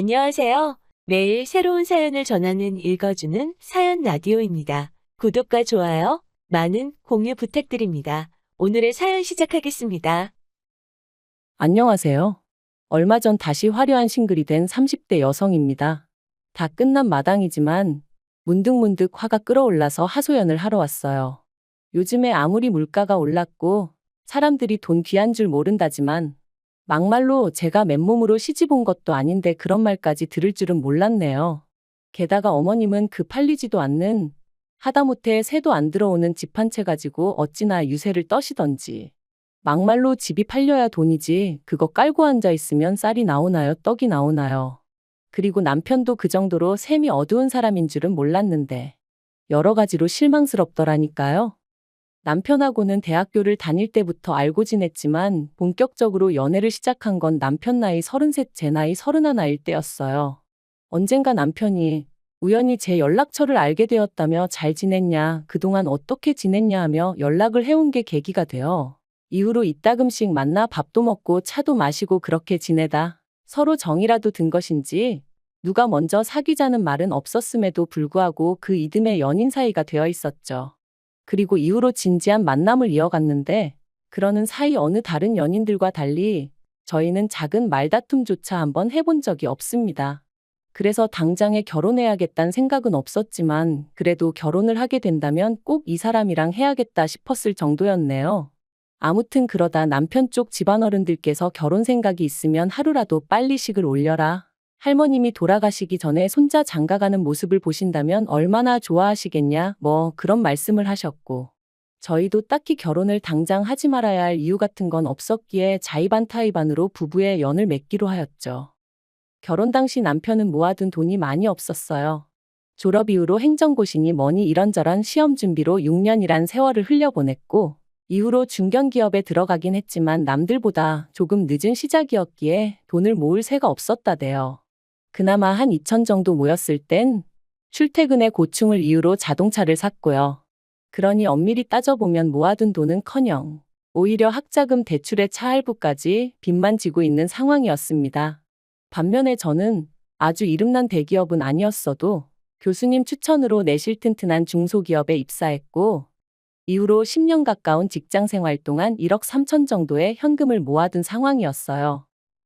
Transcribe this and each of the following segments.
안녕하세요. 매일 새로운 사연을 전하는 읽어주는 사연 라디오입니다. 구독과 좋아요, 많은 공유 부탁드립니다. 오늘의 사연 시작하겠습니다. 안녕하세요. 얼마 전 다시 화려한 싱글이 된 30대 여성입니다. 다 끝난 마당이지만 문득문득 화가 끌어올라서 하소연을 하러 왔어요. 요즘에 아무리 물가가 올랐고 사람들이 돈 귀한 줄 모른다지만 막말로 제가 맨몸으로 시집 온 것도 아닌데 그런 말까지 들을 줄은 몰랐네요. 게다가 어머님은 그 팔리지도 않는 하다못해 새도 안 들어오는 집 한 채 가지고 어찌나 유세를 떠시던지. 막말로 집이 팔려야 돈이지 그거 깔고 앉아 있으면 쌀이 나오나요, 떡이 나오나요. 그리고 남편도 그 정도로 셈이 어두운 사람인 줄은 몰랐는데 여러 가지로 실망스럽더라니까요. 남편하고는 대학교를 다닐 때부터 알고 지냈지만 본격적으로 연애를 시작한 건 남편 나이 33, 제 나이 31일 때였어요. 언젠가 남편이 우연히 제 연락처를 알게 되었다며 잘 지냈냐, 그동안 어떻게 지냈냐 하며 연락을 해온 게 계기가 되어 이후로 이따금씩 만나 밥도 먹고 차도 마시고 그렇게 지내다 서로 정이라도 든 것인지 누가 먼저 사귀자는 말은 없었음에도 불구하고 그 이듬해 연인 사이가 되어 있었죠. 그리고 이후로 진지한 만남을 이어갔는데 그러는 사이 어느 다른 연인들과 달리 저희는 작은 말다툼조차 한번 해본 적이 없습니다. 그래서 당장에 결혼해야겠다는 생각은 없었지만 그래도 결혼을 하게 된다면 꼭 이 사람이랑 해야겠다 싶었을 정도였네요. 아무튼 그러다 남편 쪽 집안어른들께서 결혼 생각이 있으면 하루라도 빨리 식을 올려라. 할머님이 돌아가시기 전에 손자 장가가는 모습을 보신다면 얼마나 좋아하시겠냐 뭐 그런 말씀을 하셨고 저희도 딱히 결혼을 당장 하지 말아야 할 이유 같은 건 없었기에 자의반타의반으로 부부의 연을 맺기로 하였죠. 결혼 당시 남편은 모아둔 돈이 많이 없었어요. 졸업 이후로 행정고시니 뭐니 이런저런 시험 준비로 6년이란 세월을 흘려보냈고 이후로 중견기업에 들어가긴 했지만 남들보다 조금 늦은 시작이었기에 돈을 모을 새가 없었다대요. 그나마 한 2천 정도 모였을 땐 출퇴근의 고충을 이유로 자동차를 샀고요. 그러니 엄밀히 따져보면 모아둔 돈은커녕 오히려 학자금 대출에 차 할부까지 빚만 지고 있는 상황이었습니다. 반면에 저는 아주 이름난 대기업은 아니었어도 교수님 추천으로 내실 튼튼한 중소기업에 입사했고 이후로 10년 가까운 직장 생활 동안 1억 3천 정도의 현금을 모아둔 상황이었어요.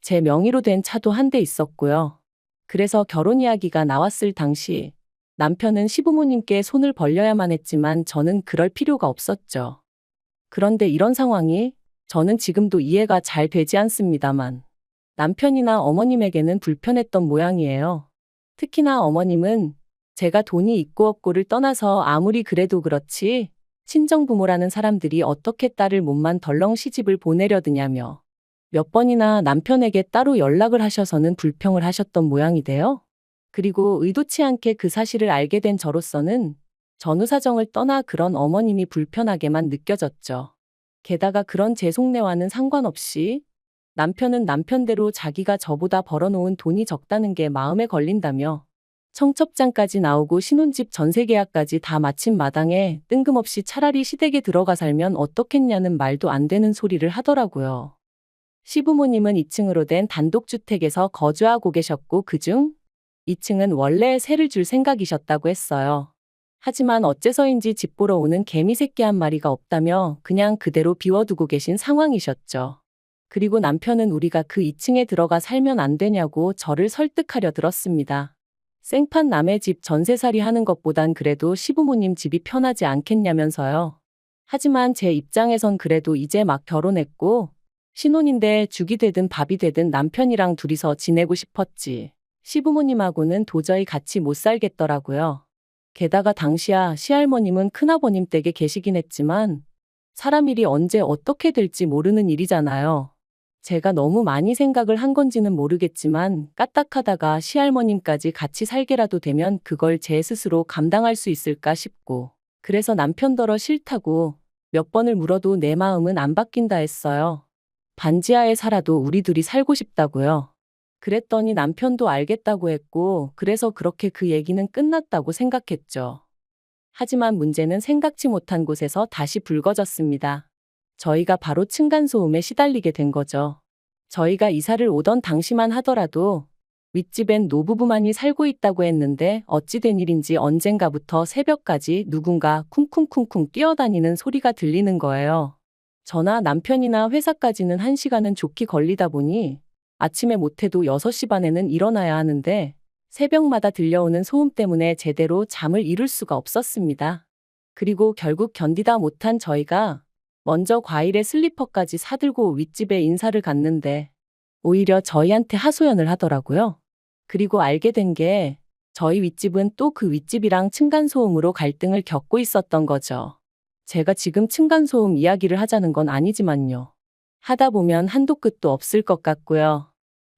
제 명의로 된 차도 한 대 있었고요. 그래서 결혼 이야기가 나왔을 당시 남편은 시부모님께 손을 벌려야만 했지만 저는 그럴 필요가 없었죠. 그런데 이런 상황이 저는 지금도 이해가 잘 되지 않습니다만 남편이나 어머님에게는 불편했던 모양이에요. 특히나 어머님은 제가 돈이 있고 없고를 떠나서 아무리 그래도 그렇지 친정부모라는 사람들이 어떻게 딸을 몸만 덜렁 시집을 보내려 드냐며 몇 번이나 남편에게 따로 연락을 하셔서는 불평을 하셨던 모양이돼요. 그리고 의도치 않게 그 사실을 알게 된 저로서는 전후 사정을 떠나 그런 어머님이 불편하게만 느껴졌죠. 게다가 그런 제 속내와는 상관없이 남편은 남편대로 자기가 저보다 벌어놓은 돈이 적다는 게 마음에 걸린다며 청첩장까지 나오고 신혼집 전세계약까지 다 마친 마당에 뜬금없이 차라리 시댁에 들어가 살면 어떻겠냐는 말도 안 되는 소리를 하더라고요. 시부모님은 2층으로 된 단독주택에서 거주하고 계셨고 그중 2층은 원래 세를 줄 생각이셨다고 했어요. 하지만 어째서인지 집 보러 오는 개미 새끼 한 마리가 없다며 그냥 그대로 비워두고 계신 상황이셨죠. 그리고 남편은 우리가 그 2층에 들어가 살면 안 되냐고 저를 설득하려 들었습니다. 생판 남의 집 전세살이 하는 것보단 그래도 시부모님 집이 편하지 않겠냐면서요. 하지만 제 입장에선 그래도 이제 막 결혼했고 신혼인데 죽이 되든 밥이 되든 남편이랑 둘이서 지내고 싶었지. 시부모님하고는 도저히 같이 못 살겠더라고요. 게다가 당시야 시할머님은 큰아버님 댁에 계시긴 했지만 사람 일이 언제 어떻게 될지 모르는 일이잖아요. 제가 너무 많이 생각을 한 건지는 모르겠지만 까딱하다가 시할머님까지 같이 살게라도 되면 그걸 제 스스로 감당할 수 있을까 싶고 그래서 남편더러 싫다고 몇 번을 물어도 내 마음은 안 바뀐다 했어요. 반지하에 살아도 우리 둘이 살고 싶다고요. 그랬더니 남편도 알겠다고 했고 그래서 그렇게 그 얘기는 끝났다고 생각했죠. 하지만 문제는 생각지 못한 곳에서 다시 불거졌습니다. 저희가 바로 층간소음에 시달리게 된 거죠. 저희가 이사를 오던 당시만 하더라도 윗집엔 노부부만이 살고 있다고 했는데 어찌 된 일인지 언젠가부터 새벽까지 누군가 쿵쿵쿵쿵 뛰어다니는 소리가 들리는 거예요. 저나 남편이나 회사까지는 1시간은 좋게 걸리다 보니 아침에 못해도 6시 반에는 일어나야 하는데 새벽마다 들려오는 소음 때문에 제대로 잠을 이룰 수가 없었습니다. 그리고 결국 견디다 못한 저희가 먼저 과일에 슬리퍼까지 사들고 윗집에 인사를 갔는데 오히려 저희한테 하소연을 하더라고요. 그리고 알게 된 게 저희 윗집은 또 그 윗집이랑 층간소음으로 갈등을 겪고 있었던 거죠. 제가 지금 층간소음 이야기를 하자는 건 아니지만요. 하다 보면 한도 끝도 없을 것 같고요.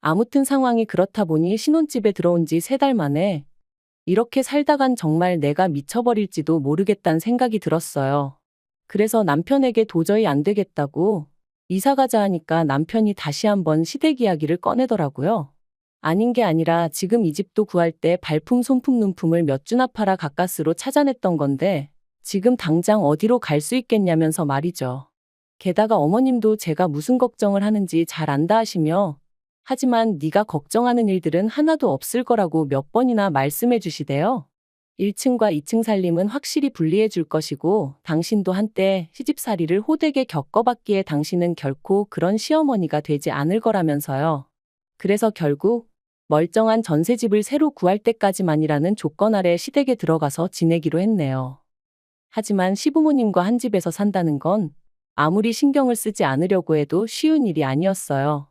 아무튼 상황이 그렇다 보니 신혼집에 들어온 지 3달 만에 이렇게 살다간 정말 내가 미쳐버릴지도 모르겠다는 생각이 들었어요. 그래서 남편에게 도저히 안 되겠다고 이사 가자 하니까 남편이 다시 한번 시댁 이야기를 꺼내더라고요. 아닌 게 아니라 지금 이 집도 구할 때 발품, 손품, 눈품을 몇 주나 팔아 가까스로 찾아냈던 건데 지금 당장 어디로 갈 수 있겠냐면서 말이죠. 게다가 어머님도 제가 무슨 걱정을 하는지 잘 안다 하시며 하지만 네가 걱정하는 일들은 하나도 없을 거라고 몇 번이나 말씀해 주시대요. 1층과 2층 살림은 확실히 분리해 줄 것이고 당신도 한때 시집살이를 호되게 겪어봤기에 당신은 결코 그런 시어머니가 되지 않을 거라면서요. 그래서 결국 멀쩡한 전세집을 새로 구할 때까지만이라는 조건 아래 시댁에 들어가서 지내기로 했네요. 하지만 시부모님과 한 집에서 산다는 건 아무리 신경을 쓰지 않으려고 해도 쉬운 일이 아니었어요.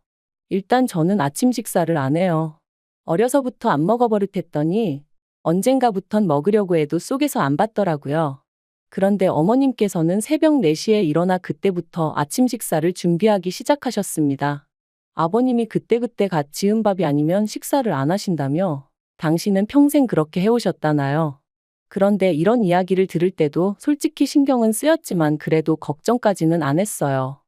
일단 저는 아침 식사를 안 해요. 어려서부터 안 먹어버릇했더니 언젠가부턴 먹으려고 해도 속에서 안 받더라고요. 그런데 어머님께서는 새벽 4시에 일어나 그때부터 아침 식사를 준비하기 시작하셨습니다. 아버님이 그때그때 갓 지은 밥이 아니면 식사를 안 하신다며 당신은 평생 그렇게 해오셨다나요. 그런데 이런 이야기를 들을 때도 솔직히 신경은 쓰였지만 그래도 걱정까지는 안 했어요.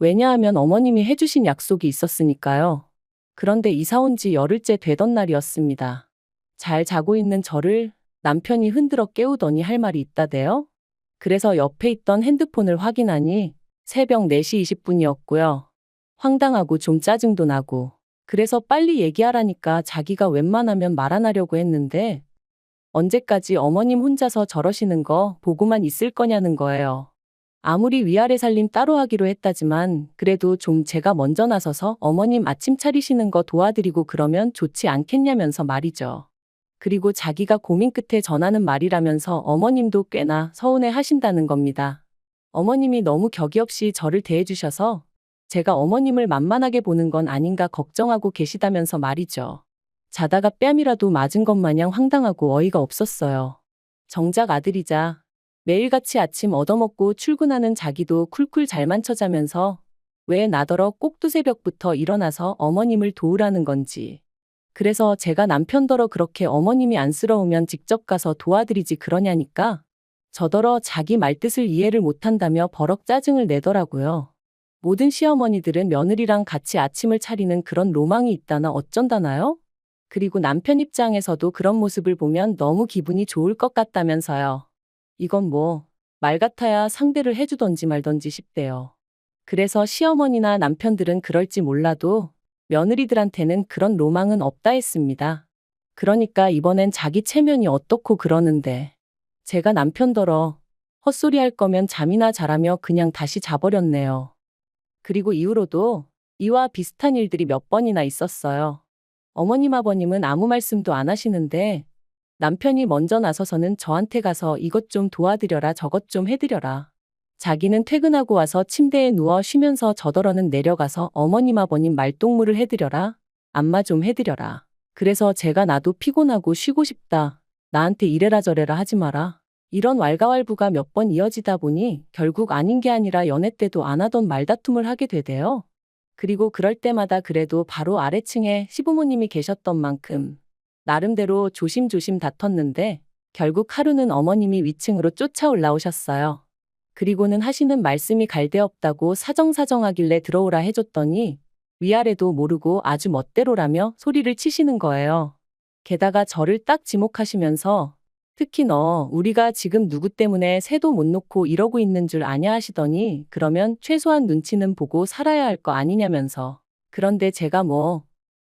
왜냐하면 어머님이 해주신 약속이 있었으니까요. 그런데 이사 온 지 열흘째 되던 날이었습니다. 잘 자고 있는 저를 남편이 흔들어 깨우더니 할 말이 있다대요. 그래서 옆에 있던 핸드폰을 확인하니 새벽 4시 20분이었고요. 황당하고 좀 짜증도 나고 그래서 빨리 얘기하라니까 자기가 웬만하면 말 안 하려고 했는데 언제까지 어머님 혼자서 저러시는 거 보고만 있을 거냐는 거예요. 아무리 위아래 살림 따로 하기로 했다지만 그래도 좀 제가 먼저 나서서 어머님 아침 차리시는 거 도와드리고 그러면 좋지 않겠냐면서 말이죠. 그리고 자기가 고민 끝에 전하는 말이라면서 어머님도 꽤나 서운해 하신다는 겁니다. 어머님이 너무 격이 없이 저를 대해주셔서 제가 어머님을 만만하게 보는 건 아닌가 걱정하고 계시다면서 말이죠. 자다가 뺨이라도 맞은 것 마냥 황당하고 어이가 없었어요. 정작 아들이자 매일같이 아침 얻어먹고 출근하는 자기도 쿨쿨 잘만 쳐자면서 왜 나더러 꼭 두새벽부터 일어나서 어머님을 도우라는 건지. 그래서 제가 남편더러 그렇게 어머님이 안쓰러우면 직접 가서 도와드리지 그러냐니까 저더러 자기 말뜻을 이해를 못한다며 버럭 짜증을 내더라고요. 모든 시어머니들은 며느리랑 같이 아침을 차리는 그런 로망이 있다나 어쩐다나요? 그리고 남편 입장에서도 그런 모습을 보면 너무 기분이 좋을 것 같다면서요. 이건 뭐 말 같아야 상대를 해주던지 말던지 싶대요. 그래서 시어머니나 남편들은 그럴지 몰라도 며느리들한테는 그런 로망은 없다 했습니다. 그러니까 이번엔 자기 체면이 어떻고 그러는데 제가 남편더러 헛소리 할 거면 잠이나 자라며 그냥 다시 자버렸네요. 그리고 이후로도 이와 비슷한 일들이 몇 번이나 있었어요. 어머님 아버님은 아무 말씀도 안 하시는데 남편이 먼저 나서서는 저한테 가서 이것 좀 도와드려라 저것 좀 해드려라. 자기는 퇴근하고 와서 침대에 누워 쉬면서 저더러는 내려가서 어머님 아버님 말동무를 해드려라. 안마 좀 해드려라. 그래서 제가 나도 피곤하고 쉬고 싶다. 나한테 이래라 저래라 하지 마라. 이런 왈가왈부가 몇 번 이어지다 보니 결국 아닌 게 아니라 연애 때도 안 하던 말다툼을 하게 되대요. 그리고 그럴 때마다 그래도 바로 아래층에 시부모님이 계셨던 만큼 나름대로 조심조심 다퉜는데 결국 하루는 어머님이 위층으로 쫓아 올라오셨어요. 그리고는 하시는 말씀이 갈데없다고 사정사정하길래 들어오라 해줬더니 위아래도 모르고 아주 멋대로라며 소리를 치시는 거예요. 게다가 저를 딱 지목하시면서 특히 너 우리가 지금 누구 때문에 새도 못 놓고 이러고 있는 줄 아냐 하시더니 그러면 최소한 눈치는 보고 살아야 할 거 아니냐면서. 그런데 제가 뭐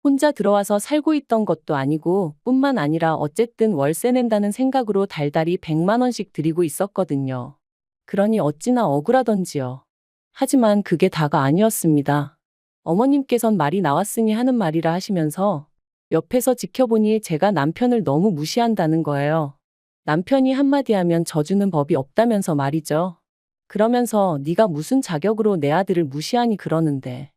혼자 들어와서 살고 있던 것도 아니고 뿐만 아니라 어쨌든 월세 낸다는 생각으로 달달이 100만 원씩 드리고 있었거든요. 그러니 어찌나 억울하던지요. 하지만 그게 다가 아니었습니다. 어머님께선 말이 나왔으니 하는 말이라 하시면서 옆에서 지켜보니 제가 남편을 너무 무시한다는 거예요. 남편이 한마디 하면 져주는 법이 없다면서 말이죠. 그러면서 네가 무슨 자격으로 내 아들을 무시하니 그러는데.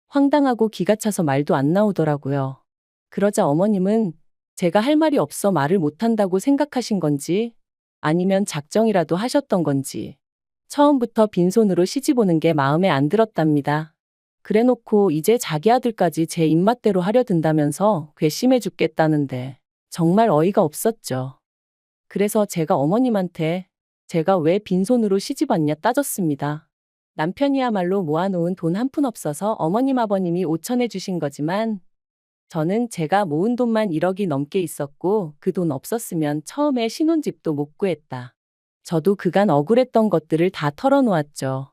황당하고 기가 차서 말도 안 나오더라고요. 그러자 어머님은 제가 할 말이 없어 말을 못한다고 생각하신 건지 아니면 작정이라도 하셨던 건지 처음부터 빈손으로 시집 오는 게 마음에 안 들었답니다. 그래놓고 이제 자기 아들까지 제 입맛대로 하려 든다면서 괘씸해 죽겠다는데 정말 어이가 없었죠. 그래서 제가 어머님한테 제가 왜 빈손으로 시집 왔냐 따졌습니다. 남편이야말로 모아놓은 돈 한 푼 없어서 어머님 아버님이 5천해 주신 거지만 저는 제가 모은 돈만 1억이 넘게 있었고 그 돈 없었으면 처음에 신혼집도 못 구했다. 저도 그간 억울했던 것들을 다 털어놓았죠.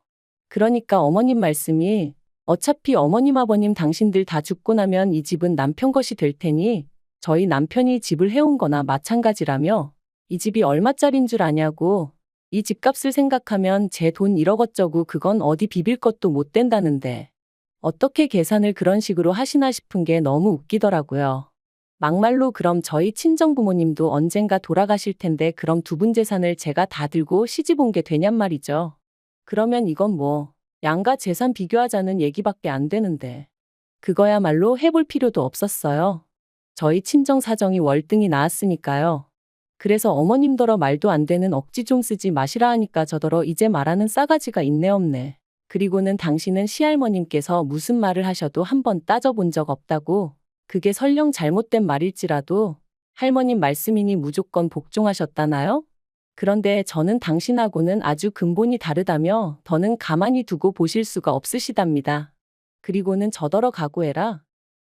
그러니까 어머님 말씀이 어차피 어머님 아버님 당신들 다 죽고 나면 이 집은 남편 것이 될 테니 저희 남편이 집을 해온 거나 마찬가지라며 이 집이 얼마짜린 줄 아냐고 이 집값을 생각하면 제 돈 1억 어쩌고 그건 어디 비빌 것도 못 된다는데 어떻게 계산을 그런 식으로 하시나 싶은 게 너무 웃기더라고요. 막말로 그럼 저희 친정부모님도 언젠가 돌아가실 텐데 그럼 두 분 재산을 제가 다 들고 시집 온 게 되냔 말이죠. 그러면 이건 뭐 양가 재산 비교하자는 얘기밖에 안 되는데 그거야말로 해볼 필요도 없었어요. 저희 친정 사정이 월등히 나았으니까요. 그래서 어머님더러 말도 안 되는 억지 좀 쓰지 마시라 하니까 저더러 이제 말하는 싸가지가 있네 없네. 그리고는 당신은 시할머님께서 무슨 말을 하셔도 한번 따져본 적 없다고 그게 설령 잘못된 말일지라도 할머님 말씀이니 무조건 복종하셨다나요? 그런데 저는 당신하고는 아주 근본이 다르다며 더는 가만히 두고 보실 수가 없으시답니다. 그리고는 저더러 각오해라.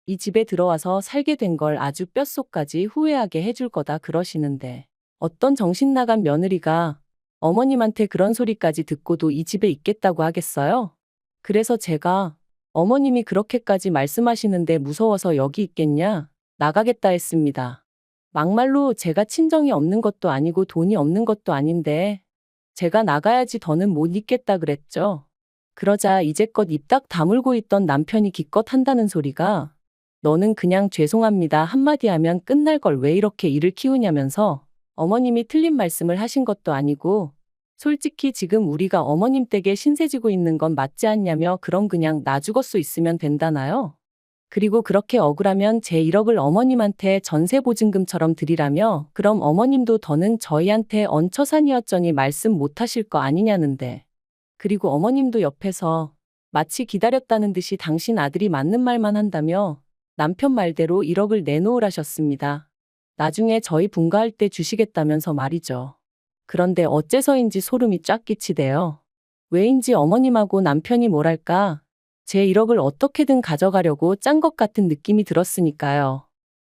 이 집에 들어와서 살게 된 걸 아주 뼛속까지 후회하게 해줄 거다 그러시는데 어떤 정신 나간 며느리가 어머님한테 그런 소리까지 듣고도 이 집에 있겠다고 하겠어요? 그래서 제가 어머님이 그렇게까지 말씀하시는데 무서워서 여기 있겠냐? 나가겠다 했습니다. 막말로 제가 친정이 없는 것도 아니고 돈이 없는 것도 아닌데 제가 나가야지 더는 못 있겠다 그랬죠. 그러자 이제껏 입 딱 다물고 있던 남편이 기껏 한다는 소리가 너는 그냥 죄송합니다 한마디 하면 끝날 걸 왜 이렇게 일을 키우냐면서 어머님이 틀린 말씀을 하신 것도 아니고 솔직히 지금 우리가 어머님 댁에 신세지고 있는 건 맞지 않냐며 그럼 그냥 나 죽었소 있으면 된다나요? 그리고 그렇게 억울하면 제 1억을 어머님한테 전세보증금처럼 드리라며 그럼 어머님도 더는 저희한테 얹혀산이었저니 말씀 못하실 거 아니냐는데 그리고 어머님도 옆에서 마치 기다렸다는 듯이 당신 아들이 맞는 말만 한다며 남편 말대로 1억을 내놓으라셨습니다. 나중에 저희 분가할 때 주시겠다면서 말이죠. 그런데 어째서인지 소름이 쫙 끼치대요. 왜인지 어머님하고 남편이 뭐랄까 제 1억을 어떻게든 가져가려고 짠 것 같은 느낌이 들었으니까요.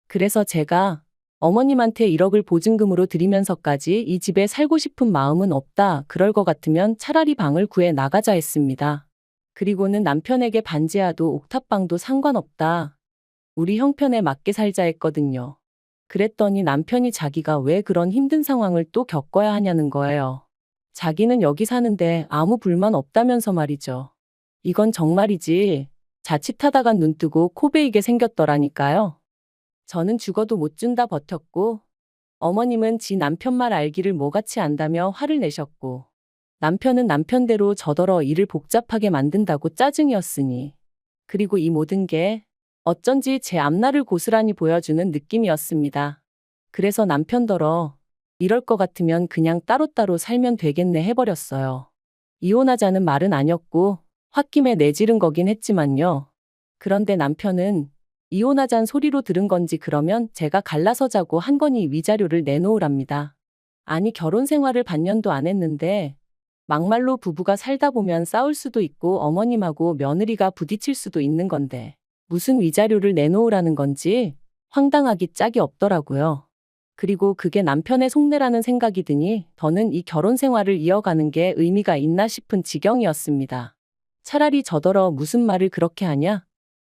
그래서 제가 어머님한테 1억을 보증금으로 드리면서까지 이 집에 살고 싶은 마음은 없다. 그럴 것 같으면 차라리 방을 구해 나가자 했습니다. 그리고는 남편에게 반지하도 옥탑방도 상관없다. 우리 형편에 맞게 살자 했거든요. 그랬더니 남편이 자기가 왜 그런 힘든 상황을 또 겪어야 하냐는 거예요. 자기는 여기 사는데 아무 불만 없다면서 말이죠. 이건 정말이지 자칫하다가 눈 뜨고 코 베이게 생겼더라니까요. 저는 죽어도 못 준다 버텼고 어머님은 지 남편 말 알기를 뭐같이 안다며 화를 내셨고 남편은 남편대로 저더러 일을 복잡하게 만든다고 짜증이었으니 그리고 이 모든 게 어쩐지 제 앞날을 고스란히 보여주는 느낌이었습니다. 그래서 남편더러 이럴 것 같으면 그냥 따로따로 살면 되겠네 해버렸어요. 이혼하자는 말은 아니었고 홧김에 내지른 거긴 했지만요. 그런데 남편은 이혼하잔 소리로 들은 건지 그러면 제가 갈라서 자고 한 거니 위자료를 내놓으랍니다. 아니 결혼 생활을 반년도 안 했는데 막말로 부부가 살다 보면 싸울 수도 있고 어머님하고 며느리가 부딪힐 수도 있는 건데 무슨 위자료를 내놓으라는 건지 황당하기 짝이 없더라고요. 그리고 그게 남편의 속내라는 생각이 드니 더는 이 결혼 생활을 이어가는 게 의미가 있나 싶은 지경이었습니다. 차라리 저더러 무슨 말을 그렇게 하냐?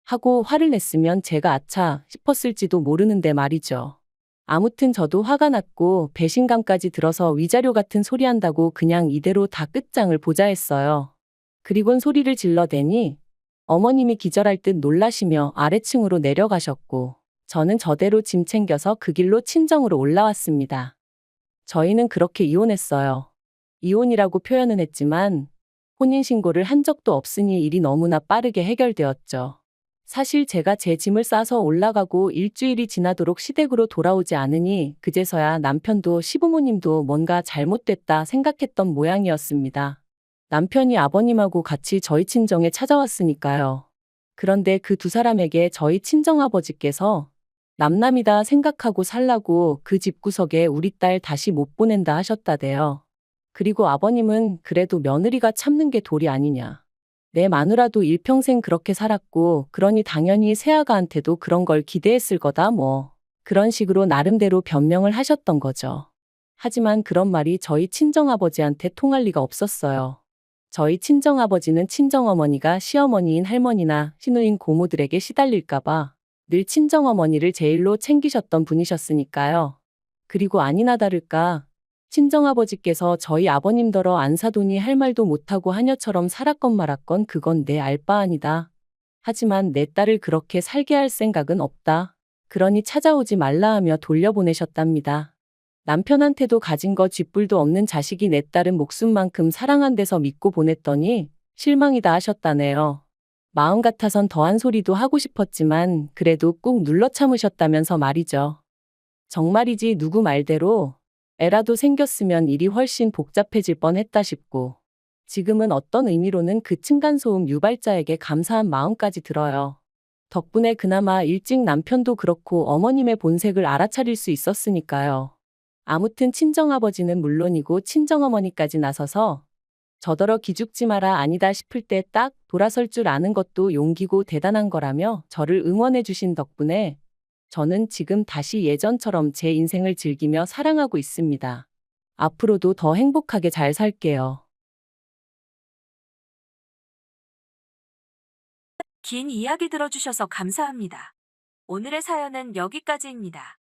하고 화를 냈으면 제가 아차 싶었을지도 모르는데 말이죠. 아무튼 저도 화가 났고 배신감까지 들어서 위자료 같은 소리 한다고 그냥 이대로 다 끝장을 보자 했어요. 그리곤 소리를 질러대니 어머님이 기절할 듯 놀라시며 아래층으로 내려가셨고 저는 저대로 짐 챙겨서 그 길로 친정으로 올라왔습니다. 저희는 그렇게 이혼했어요. 이혼이라고 표현은 했지만 혼인신고를 한 적도 없으니 일이 너무나 빠르게 해결되었죠. 사실 제가 제 짐을 싸서 올라가고 일주일이 지나도록 시댁으로 돌아오지 않으니 그제서야 남편도 시부모님도 뭔가 잘못됐다 생각했던 모양이었습니다. 남편이 아버님하고 같이 저희 친정에 찾아왔으니까요. 그런데 그 두 사람에게 저희 친정아버지께서 남남이다 생각하고 살라고 그 집구석에 우리 딸 다시 못 보낸다 하셨다대요. 그리고 아버님은 그래도 며느리가 참는 게 도리 아니냐. 내 마누라도 일평생 그렇게 살았고 그러니 당연히 새아가한테도 그런 걸 기대했을 거다 뭐. 그런 식으로 나름대로 변명을 하셨던 거죠. 하지만 그런 말이 저희 친정아버지한테 통할 리가 없었어요. 저희 친정아버지는 친정어머니가 시어머니인 할머니나 시누인 고모들에게 시달릴까봐 늘 친정어머니를 제일로 챙기셨던 분이셨으니까요. 그리고 아니나 다를까 친정아버지께서 저희 아버님더러 안 사도니 할 말도 못하고 하녀처럼 살았건 말았건 그건 내 알 바 아니다. 하지만 내 딸을 그렇게 살게 할 생각은 없다. 그러니 찾아오지 말라 하며 돌려보내셨답니다. 남편한테도 가진 거 쥐뿔도 없는 자식이 내 딸은 목숨만큼 사랑한대서 믿고 보냈더니 실망이다 하셨다네요. 마음 같아선 더한 소리도 하고 싶었지만 그래도 꾹 눌러 참으셨다면서 말이죠. 정말이지 누구 말대로 애라도 생겼으면 일이 훨씬 복잡해질 뻔했다 싶고 지금은 어떤 의미로는 그 층간소음 유발자에게 감사한 마음까지 들어요. 덕분에 그나마 일찍 남편도 그렇고 어머님의 본색을 알아차릴 수 있었으니까요. 아무튼 친정아버지는 물론이고 친정어머니까지 나서서 저더러 기죽지 마라 아니다 싶을 때 딱 돌아설 줄 아는 것도 용기고 대단한 거라며 저를 응원해 주신 덕분에 저는 지금 다시 예전처럼 제 인생을 즐기며 사랑하고 있습니다. 앞으로도 더 행복하게 잘 살게요. 긴 이야기 들어주셔서 감사합니다. 오늘의 사연은 여기까지입니다.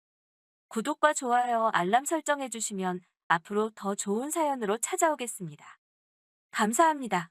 구독과 좋아요, 알람 설정해주시면 앞으로 더 좋은 사연으로 찾아오겠습니다. 감사합니다.